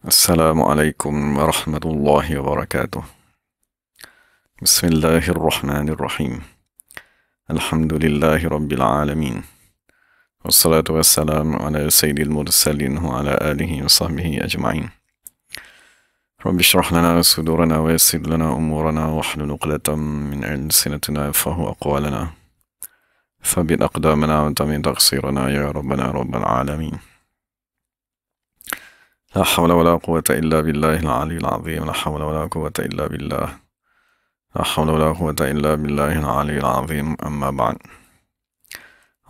Assalamualaikum warahmatullahi wabarakatuh. Bismillahirrahmanirrahim. Alhamdulillahi rabbil alamin. Wassalatu wassalamu ala sayyidil mursalin wa ala alihi wa sahbihi ajma'in. Rabbi shrah lana sudurana wa yassir lana umurana wa hlul 'uqdatam min alsinatina yafqahu aqwalana. Thabbit aqdamana wa tammin taqsirana ya rabbana rabbal alamin. لا حول ولا قوة إلا بالله العلي العظيم. لا حول ولا قوة إلا بالله. لا حول ولا قوة إلا بالله العلي العظيم. أما بعد.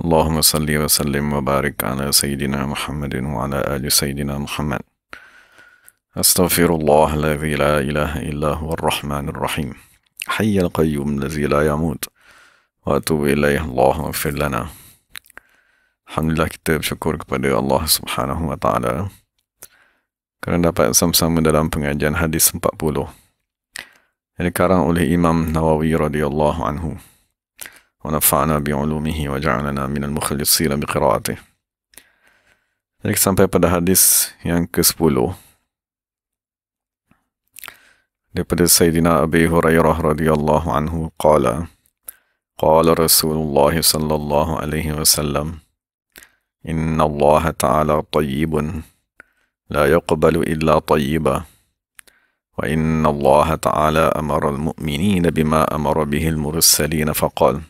اللهم صل وسلم وبارك على سيدنا محمد وعلى آل سيدنا محمد. أستغفر الله الذي لا إله إلا هو الرحمن الرحيم حي القيوم الذي لا يموت وأتوب إليه. الله اغفر لنا. Alhamdulillah, kita bersyukur kepada Allah Subhanahu wa Ta'ala kerana dapat sama-sama dalam pengajian hadis 40 yang dikarang oleh Imam Nawawi radhiyallahu anhu. Wa nafa'na bi'ulumihi wa ja'alana minal mukhlisina biqira'atih. Jadi sampai pada hadis yang ke-10 daripada Sayyidina Abi Hurairah radhiyallahu anhu qala Rasulullah sallallahu alaihi wasallam, inna Allah ta'ala tayyibun لا يقبل إلا طيبا وإن الله تعالى أمر المؤمنين بما أمر به المرسلين فقال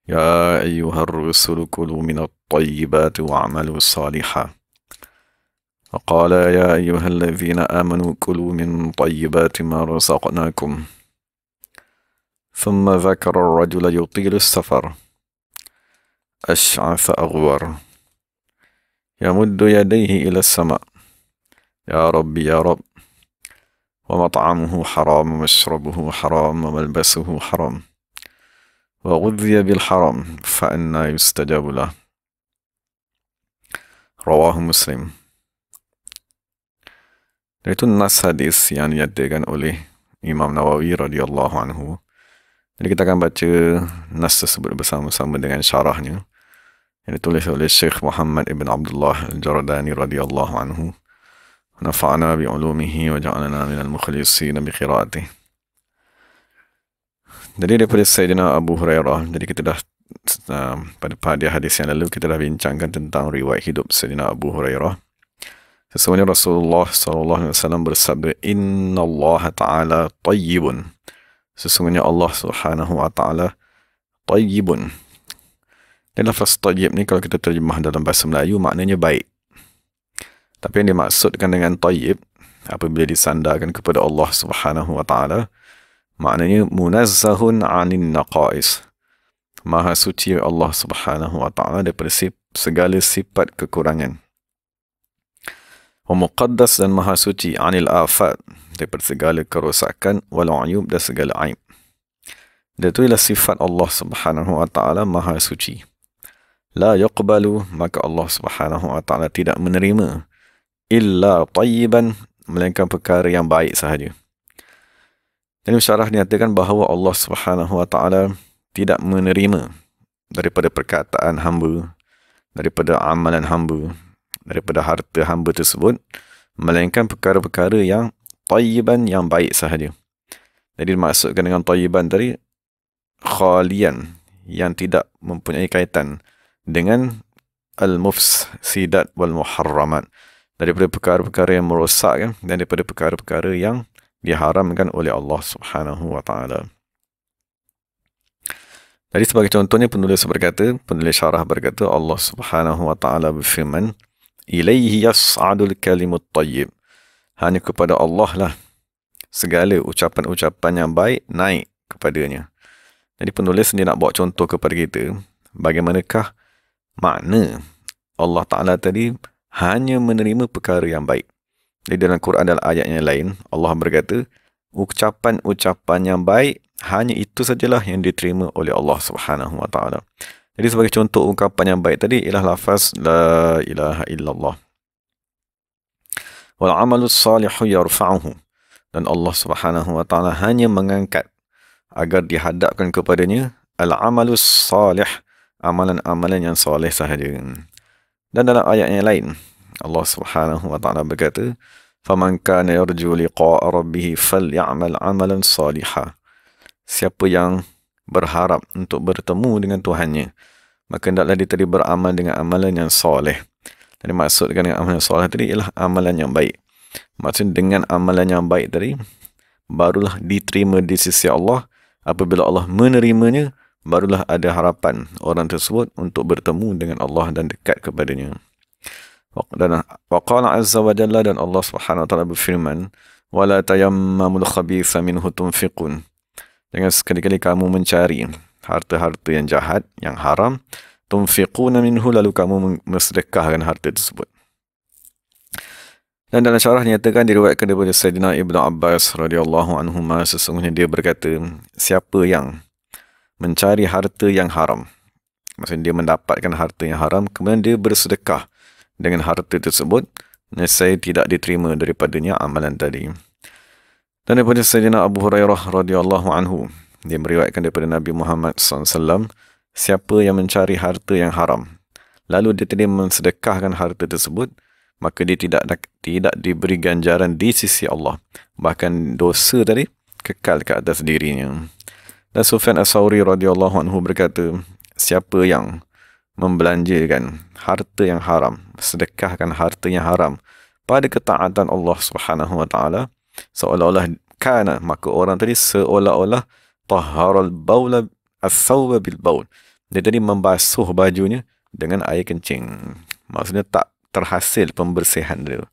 يا أيها الرسل كلوا من الطيبات واعملوا صالحا وقال يا أيها الذين آمنوا كلوا من طيبات ما رزقناكم ثم ذكر الرجل يطيل السفر أشعث أغبر يمد يديه إلى السماء يا رب يا رب ومطعمه حرام ومشربه حرام وملبسه حرام وغذي بالحرام فأنى يستجاب له. رواه مسلم. Itu nas hadis yang dinyatakan oleh Imam Nawawi radhiyallahu anhu. Jadi kita akan baca nas tersebut bersama-sama dengan syarahnya yang ditulis oleh Syekh Muhammad ibn Abdullah al-Jardani radhiyallahu anhu. Nafa'na bi'ulumihi wa ja'alana minal mukhlisina biqira'atih. Jadi daripada Sayyidina Abu Hurairah, jadi kita dah pada hadis yang lalu kita dah bincangkan tentang riwayat hidup Sayyidina Abu Hurairah. Sesungguhnya Rasulullah sallallahu alaihi wasallam bersabda, inna Allah ta'ala tayyibun. Sesungguhnya Allah Subhanahu wa ta'ala tayyibun. Dan lafaz tayyib ni kalau kita terjemah dalam bahasa Melayu maknanya baik. Tapi yang dimaksudkan dengan tayyib apabila disandarkan kepada Allah Subhanahu wa Ta'ala, maknanya munazzahun 'anil naqais. Maha suci Allah Subhanahu wa Ta'ala daripada segala sifat kekurangan. Wa muqaddas, dan maha suci 'anil afat, daripada segala kerosakan, wal 'uyub, dan segala aib. Dan itu ialah sifat Allah Subhanahu wa Ta'ala maha suci. La yuqbalu, maka Allah Subhanahu wa Ta'ala tidak menerima illa tayyiban, melainkan perkara yang baik sahaja. Dan syarah nyatakan bahawa Allah Subhanahu wa Ta'ala tidak menerima daripada perkataan hamba, daripada amalan hamba, daripada harta hamba tersebut, melainkan perkara-perkara yang tayyiban, yang baik sahaja. Jadi dimaksudkan dengan tayyiban tadi khalian, yang tidak mempunyai kaitan dengan al-mufsidat wal muharramat, daripada perkara-perkara yang merosakkan dan daripada perkara-perkara yang diharamkan oleh Allah Subhanahu wa Ta'ala. Jadi sebagai contohnya penulis syarah berkata, Allah Subhanahu wa Ta'ala berfirman, ilaihi yas'adul kalimut tayyib. Hanya kepada Allah lah segala ucapan-ucapan yang baik naik kepadanya. Jadi penulis ni nak bawa contoh kepada kita, bagaimanakah makna Allah Ta'ala tadi hanya menerima perkara yang baik. Di dalam Quran dan ayat yang lain, Allah berkata, ucapan-ucapan yang baik, hanya itu sajalah yang diterima oleh Allah Subhanahu wa Ta'ala. Jadi sebagai contoh ungkapan yang baik tadi ialah lafaz La ilaha illallah. Wal amalus salihu yarfa'uhu. Dan Allah Subhanahu wa Ta'ala hanya mengangkat agar dihadapkan kepadanya al-amalus salih, amalan-amalan yang soleh sahaja. Dan dalam ayat yang lain, Allah Subhanahu wa Ta'ala berkata, faman kana yarju liqa'a rabbih falyamal 'amalan salihah. Siapa yang berharap untuk bertemu dengan Tuhannya, maka hendaklah dia tadi beramal dengan amalan yang soleh. Jadi maksudkan dengan amalan soleh tadi ialah amalan yang baik. Maksudnya dengan amalan yang baik tadi barulah diterima di sisi Allah. Apabila Allah menerimanya, barulah ada harapan orang tersebut untuk bertemu dengan Allah dan dekat kepadanya. Dan waqala azza wa jalla, dan Allah Subhanahu wa taala berfirman, wala tayammamul khabitha minhu tunfiqun. Jangan sekali-kali kamu mencari harta-harta yang jahat, yang haram, tunfiquna minhu, lalu kamu bersedekahkan harta tersebut. Dan dalam syarah nyatakan diriwayatkan daripada Sayyidina Ibnu Abbas radhiyallahu anhuma, sesungguhnya dia berkata, siapa yang mencari harta yang haram, maksudnya dia mendapatkan harta yang haram, kemudian dia bersedekah dengan harta tersebut, nescaya tidak diterima daripadanya amalan tadi. Dan daripada Sayyidina Abu Hurairah radhiyallahu anhu, dia meriwayatkan daripada Nabi Muhammad SAW, siapa yang mencari harta yang haram, lalu dia tidak mensedekahkan harta tersebut, maka dia tidak diberi ganjaran di sisi Allah. Bahkan dosa tadi kekal ke atas dirinya. Dan Sufyan As-Sawri radhiyallahu anhu berkata, siapa yang membelanjakan harta yang haram, sedekahkan harta yang haram pada ketaatan Allah Subhanahu wa taala, seolah-olah kana, maka orang tadi seolah-olah tahharal baula as-sawba bil baul. Dia tadi membasuh bajunya dengan air kencing. Maksudnya tak terhasil pembersihan dia.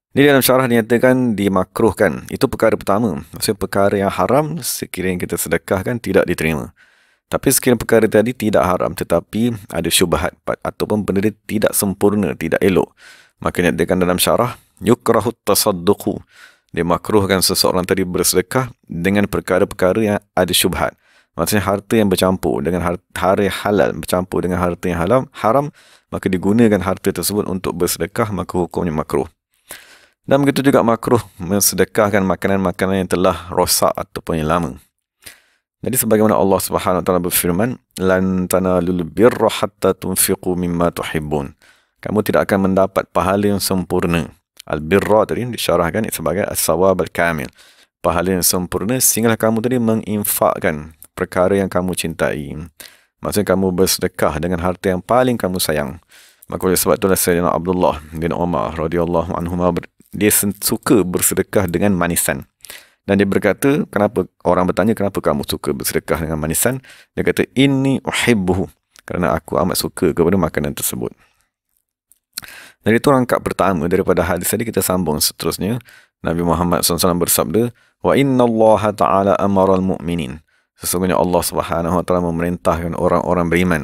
Di dalam syarah dinyatakan dimakruhkan. Itu perkara pertama. Maksudnya perkara yang haram sekiranya kita sedekahkan tidak diterima. Tapi sekiranya perkara tadi tidak haram tetapi ada syubhat ataupun benda dia tidak sempurna, tidak elok, maka dinyatakan dalam syarah yukrahut tasadduqu. Dimakruhkan seseorang tadi bersedekah dengan perkara-perkara yang ada syubhat. Maksudnya harta yang bercampur dengan harta halal bercampur dengan harta yang haram, maka digunakan harta tersebut untuk bersedekah, maka hukumnya makruh. Dan begitu juga makruh mensedekahkan makanan-makanan yang telah rosak ataupun yang lama. Jadi sebagaimana Allah Subhanahu wa taala berfirman, lan tanalul birra hatta tunfiqu mimma tuhibbun. Kamu tidak akan mendapat pahala yang sempurna. Al-birra tadi disyarahkan sebagai as-sawab al-kamil. Pahala yang sempurna sehinggalah kamu tadi menginfakkan perkara yang kamu cintai. Maksudnya kamu bersedekah dengan harta yang paling kamu sayang. Maka oleh sebab itulah Sayyidina Abdullah bin Umar radhiyallahu anhuma, dia suka bersedekah dengan manisan. Dan dia berkata, kenapa orang bertanya kenapa kamu suka bersedekah dengan manisan? Dia kata, inni uhibbuhu, kerana aku amat suka kepada makanan tersebut. Jadi itu rangkap pertama daripada hadis tadi. Kita sambung seterusnya. Nabi Muhammad SAW bersabda, wa inna Allah ta'ala amara al-mu'minin. Sesungguhnya Allah Subhanahu wa taala memerintahkan orang-orang beriman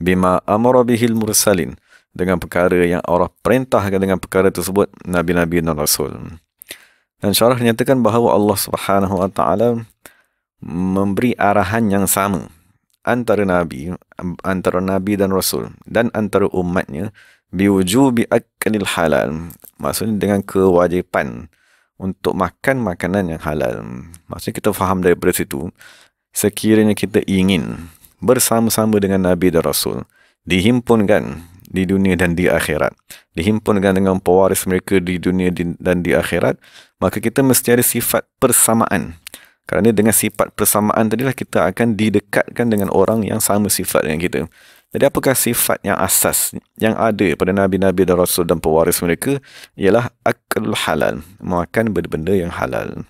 bima amara bihil mursalin, dengan perkara yang Allah perintahkan dengan perkara tersebut nabi-nabi dan rasul. Dan syarah menyatakan bahawa Allah Subhanahu wa taala memberi arahan yang sama antara nabi dan rasul dan antara umatnya biwujubi aklil halal, maksudnya dengan kewajipan untuk makan makanan yang halal. Maksudnya kita faham daripada situ, sekiranya kita ingin bersama-sama dengan Nabi dan Rasul, dihimpunkan di dunia dan di akhirat, dihimpunkan dengan pewaris mereka di dunia dan di akhirat, maka kita mesti ada sifat persamaan. Kerana dengan sifat persamaan tadilah kita akan didekatkan dengan orang yang sama sifat dengan kita. Jadi apakah sifat yang asas yang ada pada Nabi-Nabi dan Rasul dan pewaris mereka? Ialah aklul halal, makan benda-benda yang halal.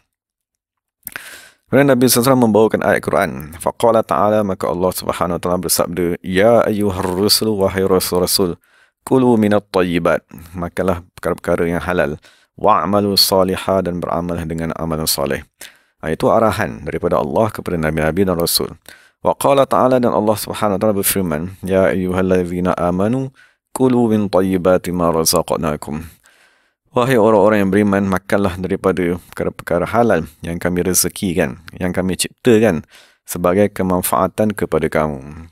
Kemudian Nabi SAW membawakan ayat Quran. Faqala ta'ala, maka Allah Subhanahu wa taala bersabda, ya ayyuhar rusul, wahai rasul-rasul, kulu minat tayyibat, makanlah perkara-perkara yang halal, wa'amalu salihah, dan beramal dengan amalan salih. Itu arahan daripada Allah kepada Nabi-Nabi dan Rasul. Waqala ta'ala, dan Allah Subhanahu wa taala berfirman, ya ayyuhallazina amanu, kulu min tayyibati ma razaqnakum. Wahai orang-orang yang beriman, makanlah daripada perkara-perkara halal yang kami rezekikan, yang kami ciptakan sebagai kemanfaatan kepada kamu.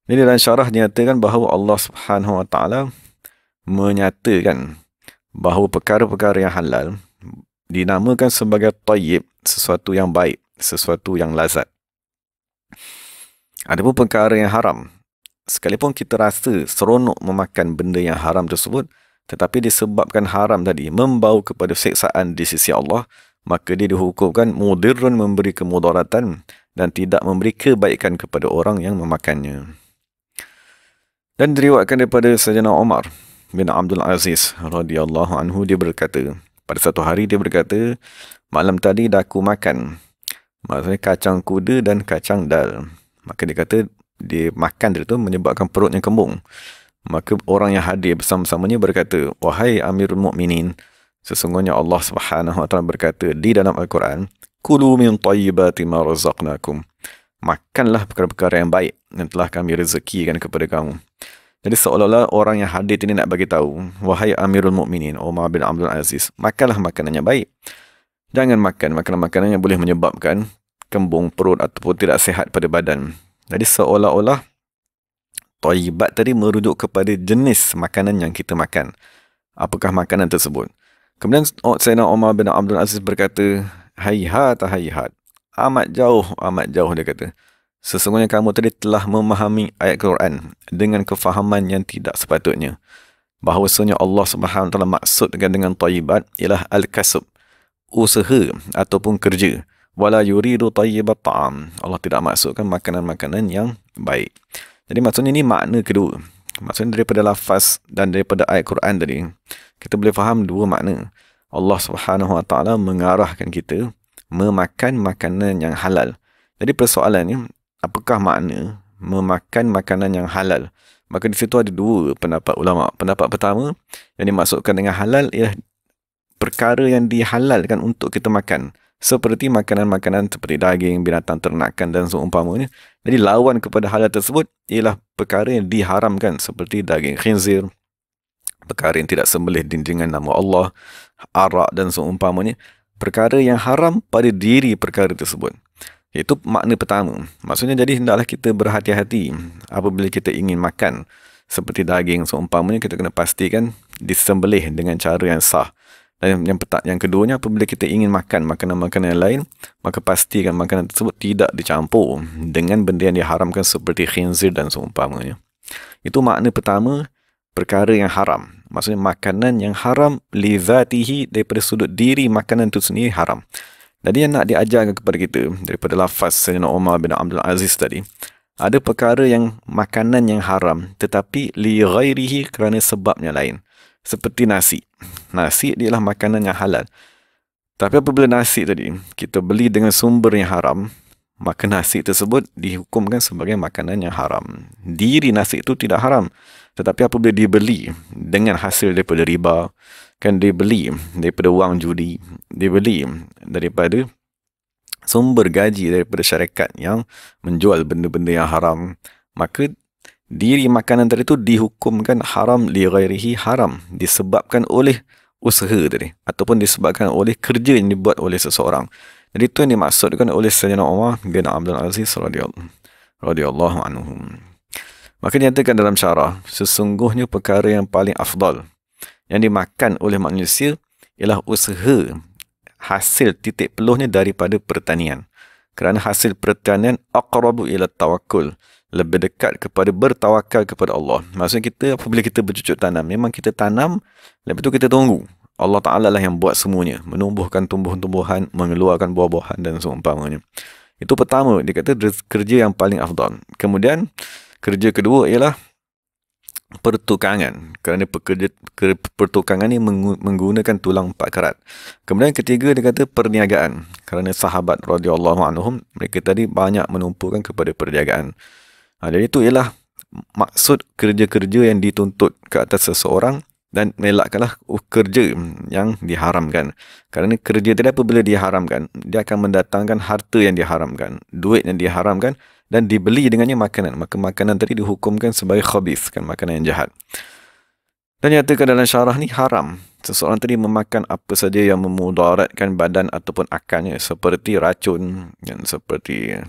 Jadi dalam syarah dinyatakan bahawa Allah Subhanahu wa taala menyatakan bahawa perkara-perkara yang halal dinamakan sebagai tayyib, sesuatu yang baik, sesuatu yang lazat. Adapun perkara yang haram, sekalipun kita rasa seronok memakan benda yang haram tersebut, tetapi disebabkan haram tadi membau kepada siksaan di sisi Allah, maka dia dihukumkan mudirrun, memberi kemudaratan dan tidak memberi kebaikan kepada orang yang memakannya. Dan diriwayatkan daripada Sayyidina Umar bin Abdul Aziz radhiyallahu anhu, dia berkata, pada satu hari dia berkata, malam tadi dah aku makan, maksudnya kacang kuda dan kacang dal. Maka dia kata dia makan dia tu menyebabkan perutnya kembung. Maka orang yang hadir bersama-samanya berkata, wahai Amirul Mukminin, sesungguhnya Allah Subhanahu wa taala berkata di dalam Al-Quran, kulu min tayyibati ma razaqnakum, makanlah perkara-perkara yang baik yang telah kami rezekikan kepada kamu. Jadi seolah-olah orang yang hadir ini nak bagi tahu, wahai Amirul Mukminin Umar bin Abdul Aziz, makanlah makanan yang baik. Jangan makan makanan-makanan yang boleh menyebabkan kembung perut ataupun tidak sihat pada badan. Jadi seolah-olah thayyibat tadi merujuk kepada jenis makanan yang kita makan. Apakah makanan tersebut? Kemudian Sayyidina Umar bin Abdul Aziz berkata, hayhat, amat jauh dia kata. Sesungguhnya kamu tadi telah memahami ayat Quran dengan kefahaman yang tidak sepatutnya. Bahawasanya Allah Subhanahu wa taala maksudkan dengan thayyibat ialah al-kasb, usaha ataupun kerja. Wala yuridu thayyibat ta'am. Allah tidak maksudkan makanan-makanan yang baik. Jadi maksudnya ini makna kedua. Maksudnya daripada lafaz dan daripada ayat Quran tadi, kita boleh faham dua makna. Allah Subhanahu wa taala mengarahkan kita memakan makanan yang halal. Jadi persoalannya, apakah makna memakan makanan yang halal? Maka di situ ada dua pendapat ulama. Pendapat pertama, yang dimaksudkan dengan halal ialah perkara yang dihalalkan untuk kita makan. Seperti makanan-makanan seperti daging, binatang ternakan dan seumpamanya. Jadi lawan kepada halal tersebut ialah perkara yang diharamkan seperti daging khinzir, perkara yang tidak sembelih dengan nama Allah, arak dan seumpamanya. Perkara yang haram pada diri perkara tersebut. Itu makna pertama. Maksudnya jadi hendaklah kita berhati-hati apabila kita ingin makan seperti daging seumpamanya, kita kena pastikan disembelih dengan cara yang sah. Dan yang keduanya, apabila kita ingin makan makanan-makanan yang lain, maka pastikan makanan tersebut tidak dicampur dengan benda yang diharamkan seperti khinzir dan seumpamanya. Itu makna pertama, perkara yang haram. Maksudnya makanan yang haram li zatihi, daripada sudut diri makanan itu sendiri haram. Jadi yang nak diajarkan kepada kita daripada lafaz Sayyidina Umar bin Abdul Aziz tadi, ada perkara yang makanan yang haram tetapi li ghairihi, kerana sebabnya lain. Seperti nasi. Nasi adalah makanan yang halal. Tapi apabila nasi tadi kita beli dengan sumber yang haram, maka nasi tersebut dihukumkan sebagai makanan yang haram. Diri nasi itu tidak haram, tetapi apabila dibeli dengan hasil daripada riba, kan dibeli daripada wang judi, dibeli daripada sumber gaji daripada syarikat yang menjual benda-benda yang haram, maka diri makanan tadi itu dihukumkan haram li ghairihi, haram disebabkan oleh usaha tadi ataupun disebabkan oleh kerja yang dibuat oleh seseorang. Jadi itu yang dimaksudkan oleh Sayyidina Umar bin Abdul Aziz radhiyallahu anhu. Maka dinyatakan dalam syarah, sesungguhnya perkara yang paling afdal yang dimakan oleh manusia ialah usaha, hasil titik peluhnya daripada pertanian. Kerana hasil pertanian aqrabu ila tawakkul, lebih dekat kepada bertawakal kepada Allah. Maksudnya kita apabila kita bercucuk tanam, memang kita tanam, lepas itu kita tunggu. Allah Ta'ala lah yang buat semuanya, menumbuhkan tumbuh-tumbuhan, mengeluarkan buah-buahan dan seumpamanya. Itu pertama, dia kata kerja yang paling afdal. Kemudian kerja kedua ialah pertukangan, kerana pertukangan ini menggunakan tulang 4 karat. Kemudian ketiga dia kata perniagaan, kerana sahabat radhiyallahu anhum mereka tadi banyak menumpukan kepada perniagaan. Jadi itu ialah maksud kerja-kerja yang dituntut ke atas seseorang, dan melakkanlah kerja yang diharamkan. Kerana kerja tadi apabila diharamkan, dia akan mendatangkan harta yang diharamkan, duit yang diharamkan, dan dibeli dengannya makanan. Maka makanan tadi dihukumkan sebagai khabith, kan, makanan yang jahat. Dan nyatakan dalam syarah ni haram seseorang tadi memakan apa saja yang memudaratkan badan ataupun akalnya, seperti racun, dan seperti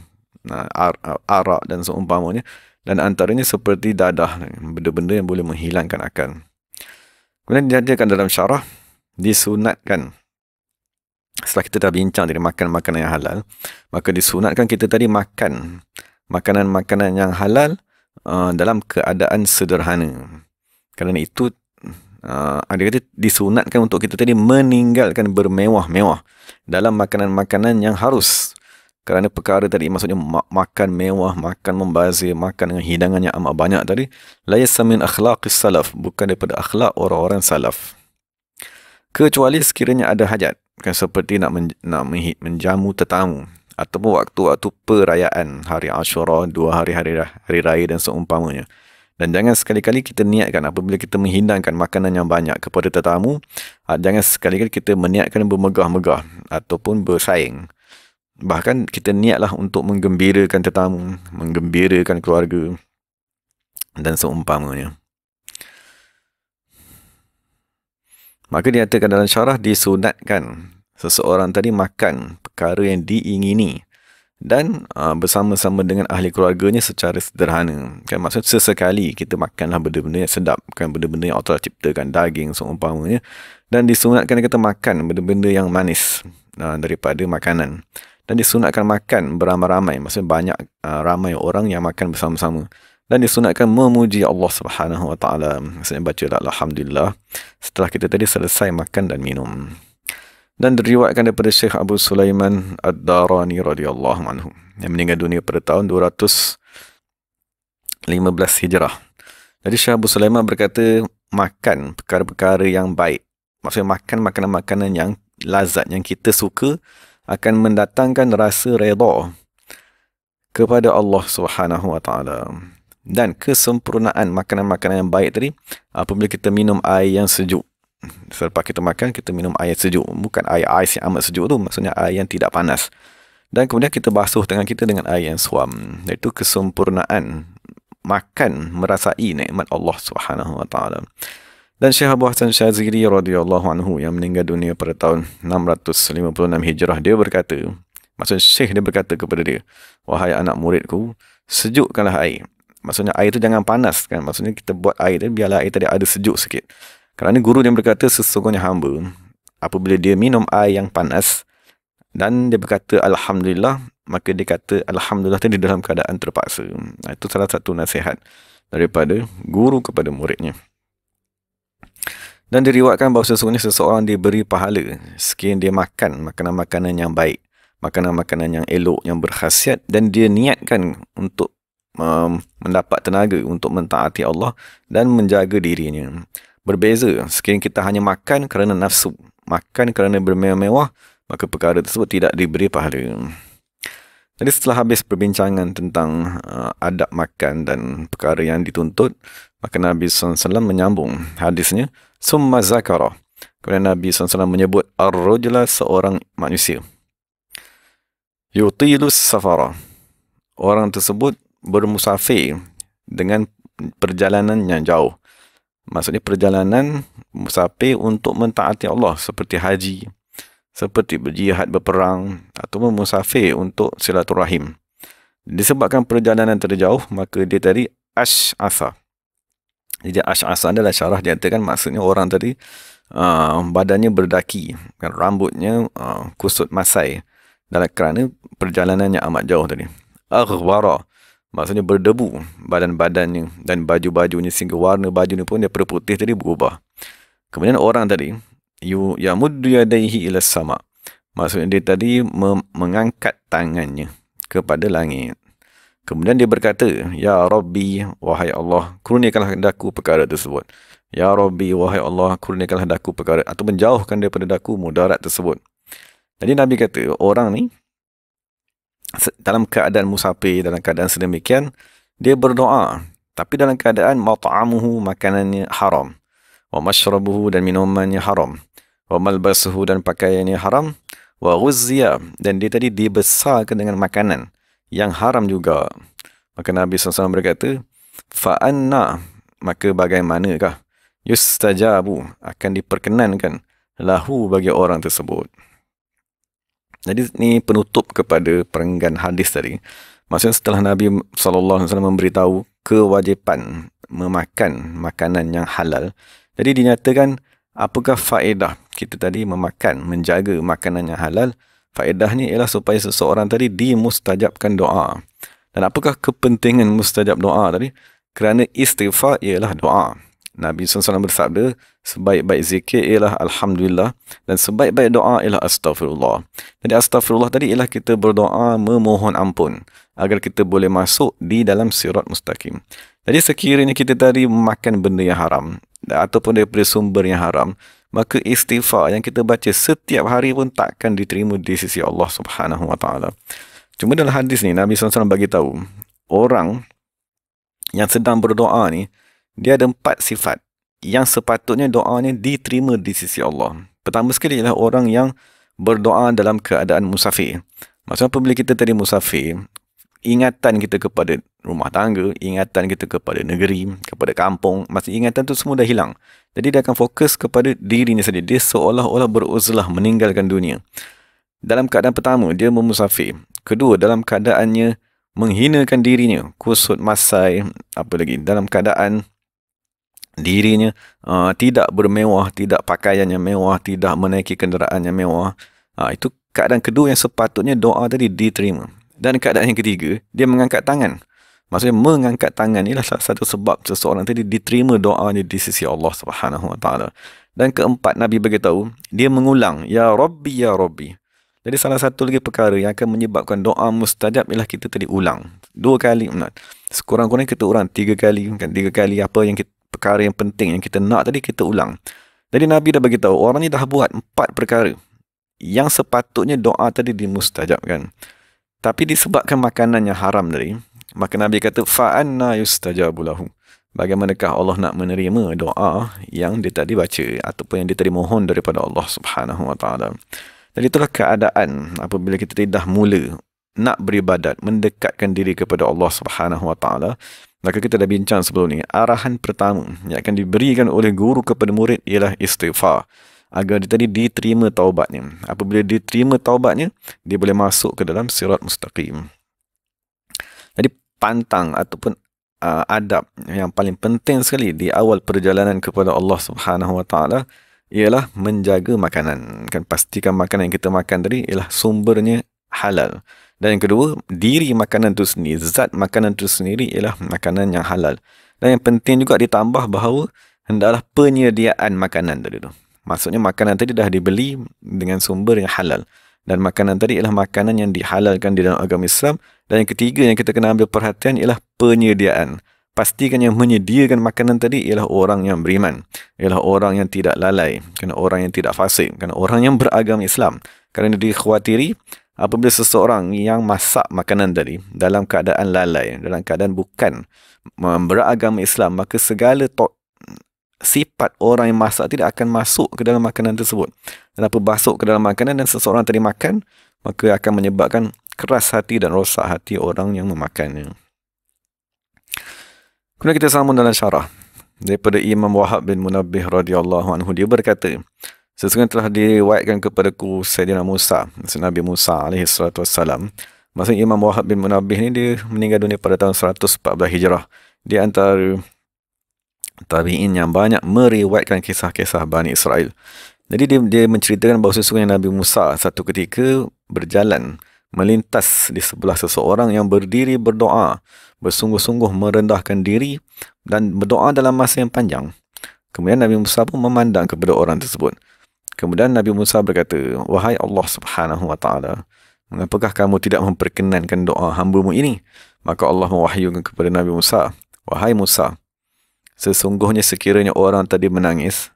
arak dan seumpamanya, dan antaranya seperti dadah, benda-benda yang boleh menghilangkan akal. Kemudian dinyatakan dalam syarah, disunatkan setelah kita dah bincang dari makan makanan yang halal, maka disunatkan kita tadi makan makanan-makanan yang halal dalam keadaan sederhana. Kerana itu Dia kata disunatkan untuk kita tadi meninggalkan bermewah-mewah dalam makanan-makanan yang harus. Kerana perkara tadi, maksudnya makan mewah, makan membazir, makan dengan hidangan yang amat banyak tadi, laysa min akhlaqis salaf, bukan daripada akhlak orang-orang salaf. Kecuali sekiranya ada hajat, kan, seperti nak menjamu tetamu, ataupun waktu-waktu perayaan hari Ashura, 2 hari raya dan seumpamanya. Dan jangan sekali-kali kita niatkan apabila kita menghidangkan makanan yang banyak kepada tetamu, jangan sekali-kali kita meniatkan bermegah-megah ataupun bersaing. Bahkan kita niatlah untuk menggembirakan tetamu, menggembirakan keluarga dan seumpamanya. Maka dinyatakan dalam syarah, disunatkan seseorang tadi makan perkara yang diingini dan bersama-sama dengan ahli keluarganya secara sederhana. Kan, maksud sesekali kita makanlah benda-benda yang sedap, kan, benda-benda yang Allah ciptakan, daging seumpamanya, dan disunatkan kita makan benda-benda yang manis daripada makanan. Dan disunatkan makan beramai-ramai, maksudnya banyak, ramai orang yang makan bersama-sama. Dan disunatkan memuji Allah Subhanahu Wa Taala, maksudnya baca alhamdulillah setelah kita tadi selesai makan dan minum. Dan diriwayatkan daripada Syekh Abu Sulaiman Ad-Darani radhiyallahu anhu yang meninggal dunia pada tahun 215 Hijrah. Jadi Syekh Abu Sulaiman berkata, makan perkara-perkara yang baik, maksudnya makan makanan-makanan yang lazat, yang kita suka, akan mendatangkan rasa redha kepada Allah Subhanahu Wa Taala. Dan kesempurnaan makanan-makanan yang baik tadi apabila kita minum air yang sejuk. Selepas kita makan, kita minum air sejuk, bukan air ais yang amat sejuk tu, maksudnya air yang tidak panas. Dan kemudian kita basuh tangan kita dengan air yang suam. Iaitu kesempurnaan makan, merasai nikmat Allah Subhanahu Wa Taala. Dan Syekh Abu Hasan Syazili radhiyallahu anhu yang meninggal dunia pada tahun 656 Hijrah, dia berkata, maksudnya Syekh dia berkata kepada dia, wahai anak muridku, sejukkanlah air. Maksudnya air itu jangan panas, kan, maksudnya kita buat air tu biarlah air tadi ada sejuk sikit. Kerana guru dia berkata, sesungguhnya hamba apabila dia minum air yang panas dan dia berkata alhamdulillah, maka dia kata alhamdulillah tadi dalam keadaan terpaksa. Itu salah satu nasihat daripada guru kepada muridnya. Dan diriwayatkan bahawa sesungguhnya seseorang diberi pahala sekiranya dia makan makanan-makanan yang baik, makanan-makanan yang elok, yang berkhasiat, dan dia niatkan untuk mendapat tenaga untuk mentaati Allah dan menjaga dirinya. Berbeza sekiranya kita hanya makan kerana nafsu, makan kerana bermewah-mewah, maka perkara tersebut tidak diberi pahala. Jadi setelah habis perbincangan tentang adab makan dan perkara yang dituntut, maka Nabi SAW menyambung hadisnya, summa zakara. Kemudian Nabi SAW menyebut ar-rajula, seorang manusia, yutilus safara, orang tersebut bermusafir dengan perjalanan yang jauh. Maksudnya perjalanan musafir untuk mentaati Allah, seperti haji, seperti berjihad, berperang, atau musafir untuk silaturahim. Disebabkan perjalanan terjauh, maka dia tadi ash'asa. Jadi ash'asa adalah syarah dinyatakan maksudnya orang tadi badannya berdaki, kan, rambutnya kusut masai, dalam kerana perjalanannya amat jauh tadi. Aghwara, maksudnya berdebu badan-badannya dan baju-bajunya, sehingga warna bajunya pun daripada putih tadi berubah. Kemudian orang tadi yamuddu yadayhi ila sama, maksudnya dia tadi mengangkat tangannya kepada langit. Kemudian dia berkata, ya Rabbi, wahai Allah, kurniakanlah daku perkara tersebut. Ya Rabbi, wahai Allah, kurniakanlah daku perkara, atau menjauhkan daripada daku mudarat tersebut. Jadi Nabi kata, orang ni dalam keadaan musafir, dalam keadaan sedemikian, dia berdoa, tapi dalam keadaan mat'amuhu, makanannya haram, wa mashrabuhu, dan minumannya haram, wa malbasuhu, dan pakaiannya haram, wa ghuzziya, dan dia tadi dibesarkan dengan makanan yang haram juga. Maka Nabi SAW berkata, fa'anna, maka bagaimanakah yustajabu, akan diperkenankan lahu bagi orang tersebut. Jadi ini penutup kepada perenggan hadis tadi. Maksudnya setelah Nabi SAW memberitahu kewajipan memakan makanan yang halal, jadi dinyatakan apakah faedah kita tadi memakan, menjaga makanan yang halal. Faedahnya ialah supaya seseorang tadi dimustajabkan doa. Dan apakah kepentingan mustajab doa tadi? Kerana istighfar ialah doa. Nabi SAW bersabda, sebaik-baik zikir ialah Alhamdulillah dan sebaik-baik doa ialah Astaghfirullah. Jadi Astaghfirullah tadi ialah kita berdoa memohon ampun agar kita boleh masuk di dalam sirat mustaqim. Jadi sekiranya kita tadi makan benda yang haram ataupun daripada sumber yang haram, maka istighfar yang kita baca setiap hari pun takkan diterima di sisi Allah Subhanahu Wa Taala. Cuma dalam hadis ni Nabi SAW bagi tahu, orang yang sedang berdoa ni, dia ada 4 sifat yang sepatutnya doanya diterima di sisi Allah. Pertama sekali ialah orang yang berdoa dalam keadaan musafir. Maksudnya apabila kita tadi musafir, ingatan kita kepada rumah tangga, ingatan kita kepada negeri, kepada kampung, maksudnya ingatan tu semua dah hilang. Jadi dia akan fokus kepada dirinya sendiri. Dia seolah-olah beruzlah meninggalkan dunia. Dalam keadaan pertama, dia memusafir. Kedua, dalam keadaannya menghinakan dirinya, kusut masai, apa lagi, dalam keadaan dirinya tidak bermewah, tidak pakaian yang mewah, tidak menaiki kenderaan yang mewah. Itu keadaan kedua yang sepatutnya doa tadi diterima. Dan keadaan yang ketiga, dia mengangkat tangan. Maksudnya mengangkat tangan ialah salah satu sebab seseorang tadi diterima doanya di sisi Allah Subhanahu Wa Taala. Dan keempat, Nabi beritahu, dia mengulang, Ya Rabbi, Ya Rabbi. Jadi salah satu lagi perkara yang akan menyebabkan doa mustajab ialah kita tadi ulang 2 kali. Sekurang-kurangnya kita ulang 3 kali, kan 3 kali apa yang kita, perkara yang penting yang kita nak tadi kita ulang. Jadi Nabi dah bagi tahu orang ni dah buat 4 perkara yang sepatutnya doa tadi dimustajabkan. Tapi disebabkan makanan yang haram tadi, maka Nabi kata fa anna yustajabu lahu. Bagaimanakah Allah nak menerima doa yang dia tadi baca ataupun yang dia tadi mohon daripada Allah Subhanahu Wa Taala. Jadi itulah keadaan apabila kita dah mula nak beribadat, mendekatkan diri kepada Allah Subhanahu Wa Taala. Maka kita dah bincang sebelum ni, arahan pertama yang akan diberikan oleh guru kepada murid ialah istighfar, agar dia tadi diterima taubatnya. Apabila diterima taubatnya, dia boleh masuk ke dalam sirat mustaqim. Jadi pantang ataupun adab yang paling penting sekali di awal perjalanan kepada Allah Subhanahu Wa Taala ialah menjaga makanan. Kan pastikan makanan yang kita makan tadi ialah sumbernya halal. Dan yang kedua, diri makanan itu sendiri, zat makanan itu sendiri ialah makanan yang halal. Dan yang penting juga ditambah bahawa hendaklah penyediaan makanan tadi tu. Maksudnya makanan tadi dah dibeli dengan sumber yang halal. Dan makanan tadi ialah makanan yang dihalalkan di dalam agama Islam. Dan yang ketiga yang kita kena ambil perhatian ialah penyediaan. Pastikan yang menyediakan makanan tadi ialah orang yang beriman. Ialah orang yang tidak lalai. Kerana orang yang tidak fasik. Kerana orang yang beragama Islam. Kerana dikhawatiri apabila seseorang yang masak makanan tadi dalam keadaan lalai, dalam keadaan bukan beragama Islam, maka segala sifat orang yang masak tidak akan masuk ke dalam makanan tersebut. Dan apa masuk ke dalam makanan dan seseorang tadi makan, maka akan menyebabkan keras hati dan rosak hati orang yang memakannya. Kemudian kita sambung dalam syarah daripada Imam Wahab bin Munabbih radhiyallahu anhu, dia berkata, sesungguhnya telah diriwayatkan kepadaku Sayyidina Musa, Nabi Musa alaihi salatu wassalam. Maksudnya Imam Wahab bin Munabbih ni dia meninggal dunia pada tahun 114 Hijrah. Dia antara tabi'in yang banyak meriwayatkan kisah-kisah Bani Israel. Jadi dia menceritakan bahawa sesungguhnya Nabi Musa satu ketika berjalan melintas di sebelah seseorang yang berdiri berdoa, bersungguh-sungguh merendahkan diri dan berdoa dalam masa yang panjang. Kemudian Nabi Musa pun memandang kepada orang tersebut. Kemudian Nabi Musa berkata, wahai Allah Subhanahu Wa Taala, mengapakah kamu tidak memperkenankan doa hamba-Mu ini? Maka Allah mewahyukan kepada Nabi Musa, wahai Musa, sesungguhnya sekiranya orang tadi menangis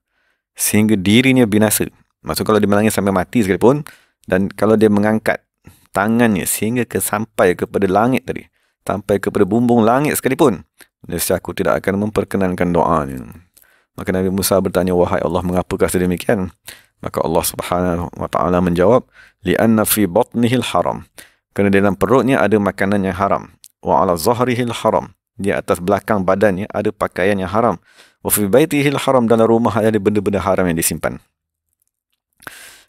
sehingga dirinya binasa. Maksud kalau dia menangis sampai mati sekalipun, dan kalau dia mengangkat tangannya sehingga sampai kepada langit tadi, sampai kepada bumbung langit sekalipun, nescaya aku tidak akan memperkenankan doanya. Maka Nabi Musa bertanya, wahai Allah, mengapakah sedemikian? Maka Allah Subhanahu Wa Taala menjawab, li'anna fi batnihil haram. Kerana dalam perutnya ada makanan yang haram. Wa ala zahrihil haram. Di atas belakang badannya ada pakaian yang haram. Wa fi baitihil haram. Dalam rumah ada benda-benda haram yang disimpan.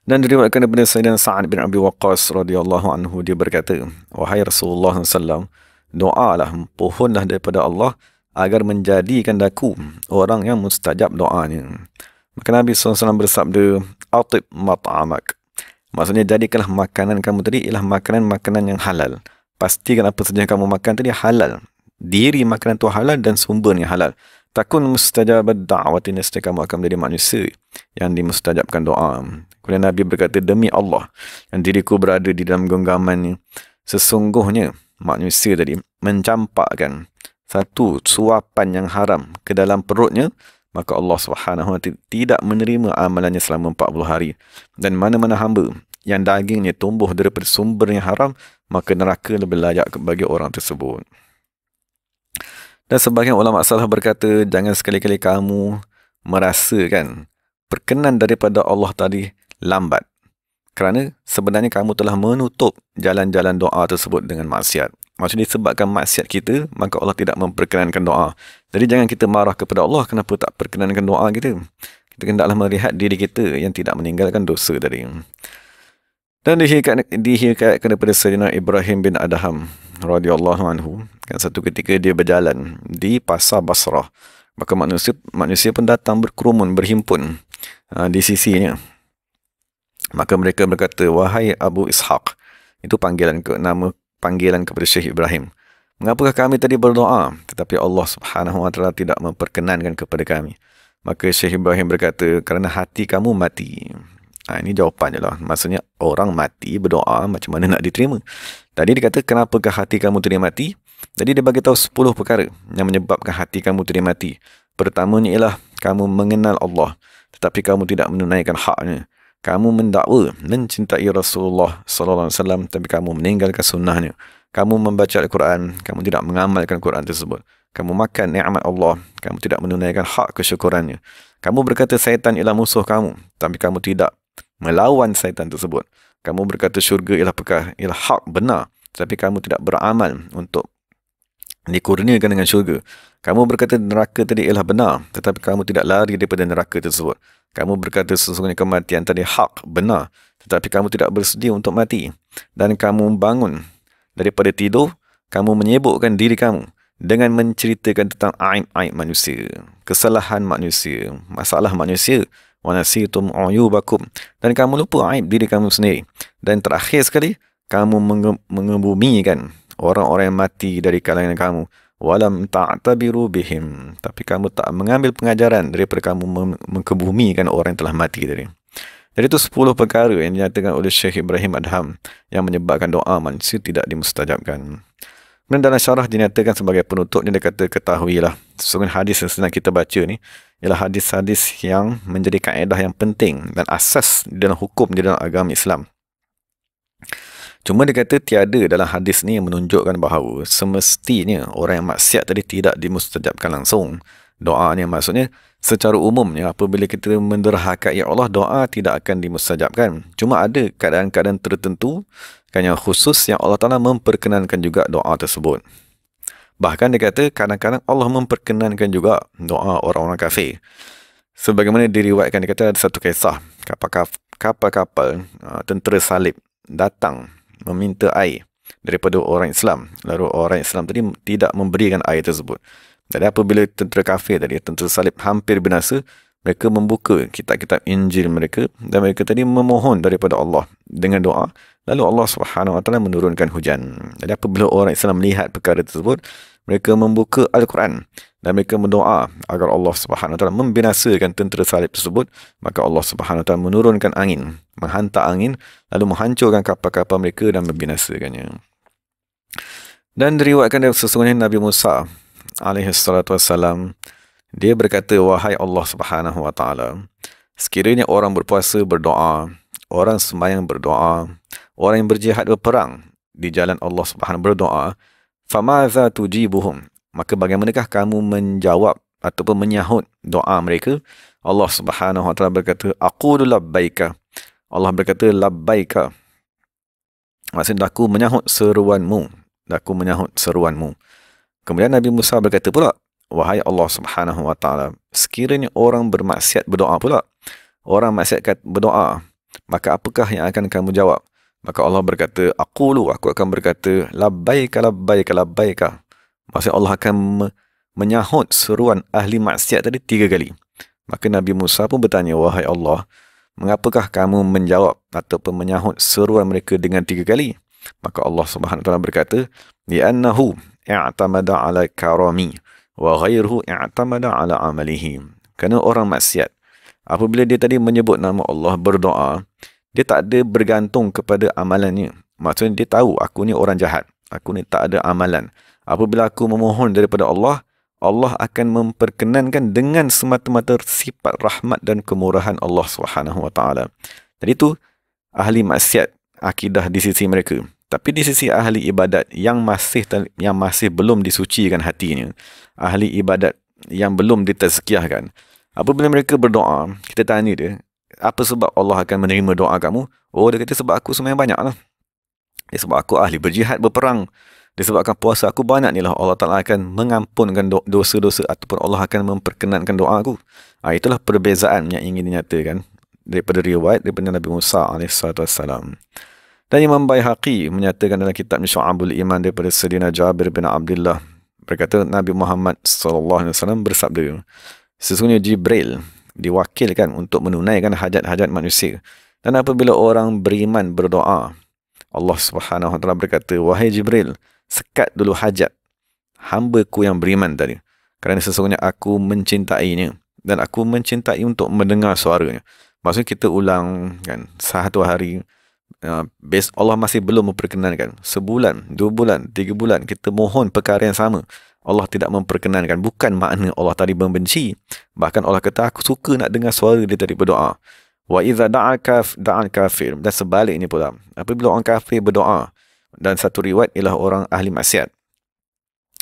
Dan diriwayatkan daripada Sayyidina Sa'ad bin Abi Waqqas radhiyallahu anhu, dia berkata, wahai Rasulullah SAW, doalah, pohonlah daripada Allah agar menjadikan daku orang yang mustajab doanya. Maka Nabi SAW bersabda, atib mat'amak. Maksudnya jadikanlah makanan kamu tadi ialah makanan-makanan yang halal. Pastikan apa saja yang kamu makan tadi halal. Diri makanan itu halal dan sumbernya halal. takun mustajabad da'wati, nescaya kamu akan menjadi manusia yang dimustajabkan doa. Kemudian Nabi berkata, demi Allah yang diriku berada di dalam genggaman ni, sesungguhnya manusia tadi mencampakkan satu suapan yang haram ke dalam perutnya, maka Allah Subhanahu wa taala tidak menerima amalannya selama 40 hari. Dan mana-mana hamba yang dagingnya tumbuh daripada sumber yang haram, maka neraka lebih layak bagi orang tersebut. Dan sebahagian ulama salaf berkata, jangan sekali-kali kamu merasakan perkenan daripada Allah tadi lambat. Kerana sebenarnya kamu telah menutup jalan-jalan doa tersebut dengan maksiat. Maksudnya disebabkan maksiat kita, maka Allah tidak memperkenankan doa. Jadi jangan kita marah kepada Allah kenapa tak perkenankan doa kita. Kita hendaklah melihat diri kita yang tidak meninggalkan dosa tadi. Dan dihikayatkan daripada Sayyidina Ibrahim bin Adham radhiyallahu anhu, kan satu ketika dia berjalan di pasar Basrah, maka manusia pun datang berkerumun, berhimpun di sisinya. Maka mereka berkata, wahai Abu Ishaq, itu nama panggilan kepada Syekh Ibrahim, mengapakah kami tadi berdoa tetapi Allah Subhanahu wa taala tidak memperkenankan kepada kami? Maka Syekh Ibrahim berkata, kerana hati kamu mati. Ini jawapannya lah. Maksudnya orang mati berdoa macam mana nak diterima. Tadi dia kata, kenapakah hati kamu tadi mati? Jadi dia bagi tahu 10 perkara yang menyebabkan hati kamu tadi mati. Pertamanya ialah kamu mengenal Allah tetapi kamu tidak menunaikan haknya. Kamu mendakwa mencintai Rasulullah sallallahu alaihi wasallam tapi kamu meninggalkan sunnahnya. Kamu membaca Al-Quran, kamu tidak mengamalkan Quran tersebut. Kamu makan nikmat Allah, kamu tidak menunaikan hak kesyukurannya. Kamu berkata syaitan ialah musuh kamu, tapi kamu tidak melawan syaitan tersebut. Kamu berkata syurga ialah hak benar, tapi kamu tidak beramal untuk dikurniakan dengan syurga. Kamu berkata neraka tadi ialah benar, tetapi kamu tidak lari daripada neraka tersebut. Kamu berkata sesungguhnya kematian tadi hak benar, tetapi kamu tidak bersedia untuk mati. Dan kamu bangun daripada tidur, kamu menyibukkan diri kamu dengan menceritakan tentang aib-aib manusia, kesalahan manusia, masalah manusia. Wa nasitum uyubakum, dan kamu lupa aib diri kamu sendiri. Dan terakhir sekali, kamu mengebumikan orang-orang yang mati dari kalangan kamu. Walam ta'tabiru bihim, tapi kamu tak mengambil pengajaran daripada kamu mengebumikan orang yang telah mati tadi. Jadi itu 10 perkara yang dinyatakan oleh Syekh Ibrahim Adham yang menyebabkan doa manusia tidak dimustajabkan. Dan dalam syarah dinyatakan sebagai penutupnya, dia kata, ketahuilah, sesungguhnya hadis yang sedang kita baca ni ialah hadis-hadis yang menjadi kaedah yang penting dan asas dalam hukum di dalam agama Islam. Cuma dia kata tiada dalam hadis ni yang menunjukkan bahawa semestinya orang yang maksiat tadi tidak dimustajabkan langsung doanya. Maksudnya secara umumnya apabila kita menderhakai Allah, doa tidak akan dimustajabkan. Cuma ada keadaan-keadaan tertentu yang khusus yang Allah Ta'ala memperkenankan juga doa tersebut. Bahkan dia kata kadang-kadang Allah memperkenankan juga doa orang-orang kafir. Sebagaimana diriwayatkan, dia kata ada satu kisah kapal-kapal tentera salib datang meminta air daripada orang Islam. Lalu orang Islam tadi tidak memberikan air tersebut. Jadi apabila tentera kafir tadi, tentera salib hampir binasa, mereka membuka kitab-kitab Injil mereka dan mereka tadi memohon daripada Allah dengan doa. Lalu Allah Subhanahu wa taala menurunkan hujan. Jadi apabila orang Islam melihat perkara tersebut, mereka membuka Al-Quran dan mereka berdoa agar Allah Subhanahu wa taala membinasakan tentera salib tersebut. Maka Allah Subhanahu wa taala menurunkan angin, menghantar angin, lalu menghancurkan kapal-kapal mereka dan membinasakannya. Dan diriwayatkan dari sesungguhnya Nabi Musa alaihi salatu wassalam, dia berkata, wahai Allah Subhanahu wa taala, sekiranya orang berpuasa berdoa, orang sembahyang berdoa, orang yang berjihad berperang di jalan Allah Subhanahu berdoa, famaza tujibuhum, maka bagaimanakah kamu menjawab ataupun menyahut doa mereka? Allah Subhanahu wa taala berkata, aqulu labbaika, Allah berkata labbaika, maksudnya aku menyahut seruanmu, aku menyahut seruanmu. Kemudian Nabi Musa berkata pula, wahai Allah Subhanahu wa taala, sekiranya orang bermaksiat berdoa pula, orang maksiat berdoa, maka apakah yang akan kamu jawab? Maka Allah berkata, aku akan berkata, labbaika labbaika labbaika. Maksudnya Allah akan menyahut seruan ahli maksiat tadi 3 kali. Maka Nabi Musa pun bertanya, wahai Allah, mengapakah kamu menjawab ataupun menyahut seruan mereka dengan 3 kali? Maka Allah Subhanahu wa taala berkata, li'annahu i'tamada ala karami wa ghairuhu i'tamada ala amalihi. Kerana orang maksiat, apabila dia tadi menyebut nama Allah, berdoa, dia tak ada bergantung kepada amalannya. Maksudnya dia tahu, aku ni orang jahat, aku ni tak ada amalan. Apabila aku memohon daripada Allah, Allah akan memperkenankan dengan semata-mata sifat rahmat dan kemurahan Allah SWT. Jadi itu ahli maksiat, akidah di sisi mereka. Tapi di sisi ahli ibadat yang masih belum disucikan hatinya, ahli ibadat yang belum ditazkiyahkan, apabila mereka berdoa, kita tanya dia, apa sebab Allah akan menerima doa kamu? Oh, dia kata sebab aku sembahyang banyak lah. Dia sebab aku ahli berjihad, berperang. Disebabkan puasa aku banyak ni lah, Allah Ta'ala akan mengampunkan dosa-dosa ataupun Allah akan memperkenankan doa aku. Itulah perbezaan yang ingin dinyatakan daripada riwayat daripada Nabi Musa AS. Dan Imam Baihaqi menyatakan dalam kitab Syu'abul Iman daripada Sayyidina Jabir bin Abdullah, berkata Nabi Muhammad SAW bersabda, sesungguhnya Jibril diwakilkan untuk menunaikan hajat-hajat manusia. Dan apabila orang beriman berdoa, Allah SWT berkata, wahai Jibril, sekat dulu hajat hamba-Ku yang beriman tadi, kerana sesungguhnya aku mencintainya dan aku mencintai untuk mendengar suaranya. Maksudnya kita ulang kan, satu hari, Allah masih belum memperkenankan, sebulan, 2 bulan, 3 bulan, kita mohon perkara yang sama, Allah tidak memperkenankan. Bukan makna Allah tadi membenci, bahkan Allah kata aku suka nak dengar suara dia tadi berdoa. Wa idza da'al kafir, dan sebaliknya pula, apabila orang kafir berdoa, dan satu riwayat ialah orang ahli maksiat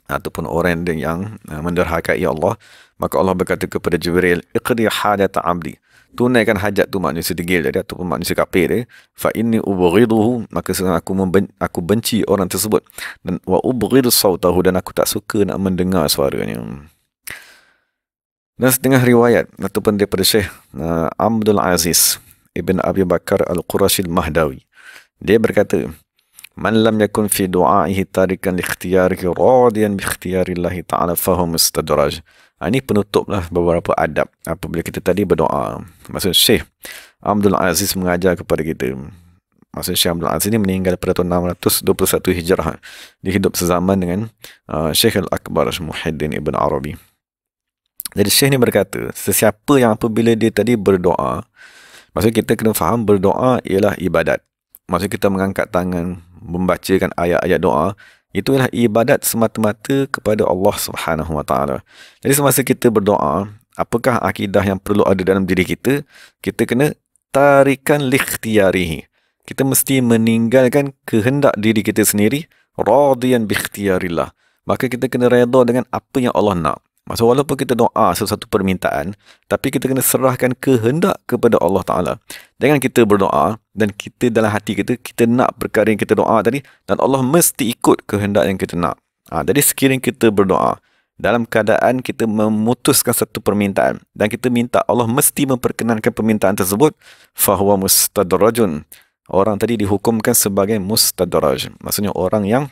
ataupun orang yang menderhakai Allah, maka Allah berkata kepada Jibril, iqdi hajat abdi, tunaikan hajat tu manusia degil dia ataupun manusia kafir dia, fa inni ubghiduhu, maka aku benci orang tersebut, dan wa ubghidu sautahu, dan aku tak suka nak mendengar suaranya. Dan setengah riwayat ataupun daripada Syekh Abdul Aziz Ibn Abi Bakar Al-Qurashi Al-Mahdawi, dia berkata, man lam yakun fi du'aihi tarikan li ikhtiyarihi radiyan bi ikhtiyarillahi ta'ala fahuwa mustadraj. Ini penutuplah beberapa adab apabila kita tadi berdoa. Maksud Syekh Abdul Aziz mengajar kepada kita. Maksud Syekh Abdul Aziz ini meninggal pada tahun 621 Hijrah. Dia hidup sezaman dengan Syekh Al-Akbar Muhyiddin Ibn Arabi. Jadi Syekh ni berkata, sesiapa yang apabila dia tadi berdoa, maksud kita kena faham berdoa ialah ibadat. Maksud kita mengangkat tangan, membacakan ayat-ayat doa, itu adalah ibadat semata-mata kepada Allah Subhanahu Wa Taala. Jadi semasa kita berdoa, apakah akidah yang perlu ada dalam diri kita? Kita kena tarikan likhtiyarihi. Kita mesti meninggalkan kehendak diri kita sendiri, radiyan bi ikhtiyarillah. Maka kita kena redha dengan apa yang Allah nak. Maksud walaupun kita doa sesuatu permintaan, tapi kita kena serahkan kehendak kepada Allah Ta'ala. Jangan kita berdoa dan kita dalam hati kita nak perkara yang kita doa tadi, dan Allah mesti ikut kehendak yang kita nak. Jadi sekiranya kita berdoa dalam keadaan kita memutuskan satu permintaan dan kita minta Allah mesti memperkenankan permintaan tersebut, fahuwa mustadrajun. Orang tadi dihukumkan sebagai mustadraj. Maksudnya orang yang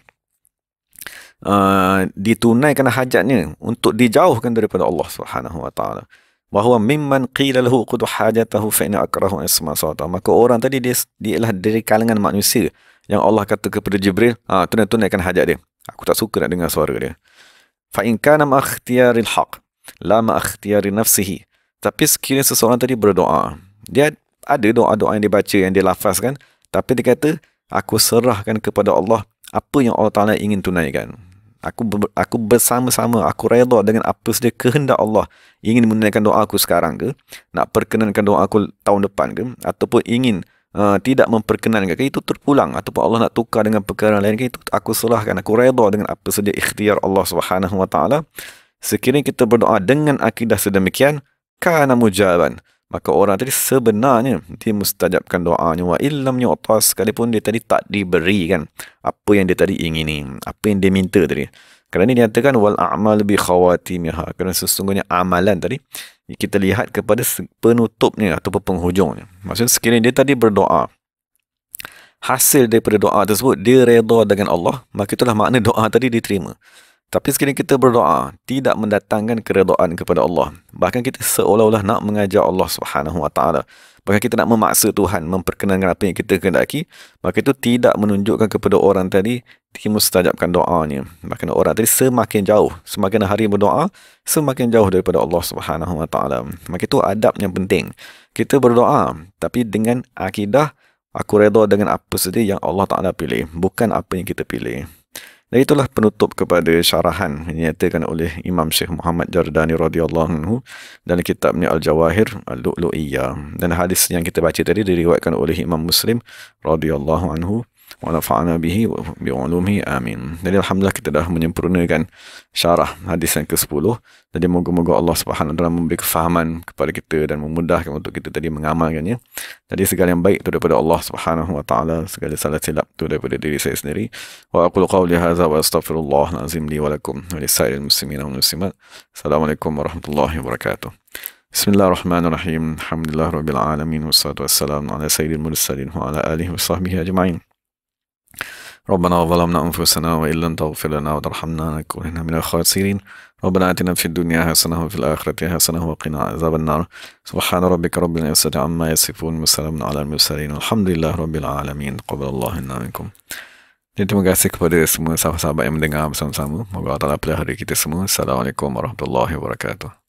ditunaikan hajatnya untuk dijauhkan daripada Allah Subhanahu Wa Taala. Bahawa mimman qila lahu qud hajatahu fa inna akrahu isma sawta. Maka orang tadi dia ialah dari kalangan manusia yang Allah kata kepada Jibril, tunaikan hajat dia. Aku tak suka nak dengar suara dia. Fa in kana ma ikhtiyaril haq la ma ikhtiyari nafsihi. Tapi sekiranya seseorang tadi berdoa, dia ada doa-doa yang dibaca, yang dia lafazkan, tapi dia kata, aku serahkan kepada Allah apa yang Allah Ta'ala ingin tunaikan. Aku bersama-sama, aku redha dengan apa saja kehendak Allah. Ingin menunaikan doa aku sekarang ke, nak perkenankan doa aku tahun depan ke, ataupun ingin tidak memperkenankan ke, itu terpulang, ataupun Allah nak tukar dengan perkara lain ke, itu aku serahkan, aku redha dengan apa saja ikhtiar Allah Subhanahu Wa Taala. Sekiranya kita berdoa dengan akidah sedemikian, kana mujaban, maka orang tadi sebenarnya dia mustajabkan doanya. Wa illam yu'ta, sekalipun dia tadi tak diberikan apa yang dia tadi ingini, apa yang dia minta tadi. Kerana ini dinyatakan wal a'mal bi khawatimiha, kerana sesungguhnya amalan tadi kita lihat kepada penutupnya atau penghujungnya. Maksudnya sekiranya dia tadi berdoa, hasil daripada doa tersebut dia redha dengan Allah, maka itulah makna doa tadi diterima. Tapi sekiranya kita berdoa tidak mendatangkan keredaan kepada Allah, bahkan kita seolah-olah nak mengajar Allah Subhanahu Wa Taala, bahkan kita nak memaksa Tuhan memperkenankan apa yang kita kehendaki, maka itu tidak menunjukkan kepada orang tadi dimustajabkan doanya. Bahkan orang tadi semakin jauh, semakin hari berdoa, semakin jauh daripada Allah Subhanahu Wa Taala. Maka itu adab yang penting. Kita berdoa, tapi dengan akidah aku redha dengan apa saja yang Allah Taala pilih, bukan apa yang kita pilih. Dan itulah penutup kepada syarahan yang dinyatakan oleh Imam Syekh Muhammad Jardani radhiyallahu anhu dalam kitabnya Al-Jawahir Al-Lu'lu'iyah. Dan hadis yang kita baca tadi diriwayatkan oleh Imam Muslim radhiyallahu anhu wa nafa'ana bihi wa bi'ulumihi amin. Jadi alhamdulillah kita dah menyempurnakan syarah hadis yang ke-10. Jadi moga-moga Allah Subhanahu wa taala memberi kefahaman kepada kita dan memudahkan untuk kita tadi mengamalkannya. Jadi segala yang baik itu daripada Allah Subhanahu wa taala, segala salah silap itu daripada diri saya sendiri. Wa aqulu qawli hadza wa astaghfirullahal azim li wa lakum wa lisairil muslimin wal muslimat. Assalamualaikum warahmatullahi wabarakatuh. Bismillahirrahmanirrahim. Alhamdulillahirabbil alamin wassalatu wassalamu ala sayyidil mursalin wa ala alihi washabbihi ajma'in. ربنا ظلمنا أنفسنا وإن لم تغفر لنا وترحمنا لنكونن من الخاسرين ربنا آتنا في الدنيا حسنة وفي الآخرة حسنة وقنا عذاب النار سبحان ربك رب العزة عما يصفون وسلام على المرسلين والحمد لله رب العالمين قبل الله منا منكم. Jadi terima kasih kepada semua sahabat-sahabat yang mendengar bersama-sama. Moga Allah Ta'ala pelihara kita semua. Assalamualaikum warahmatullahi wabarakatuh.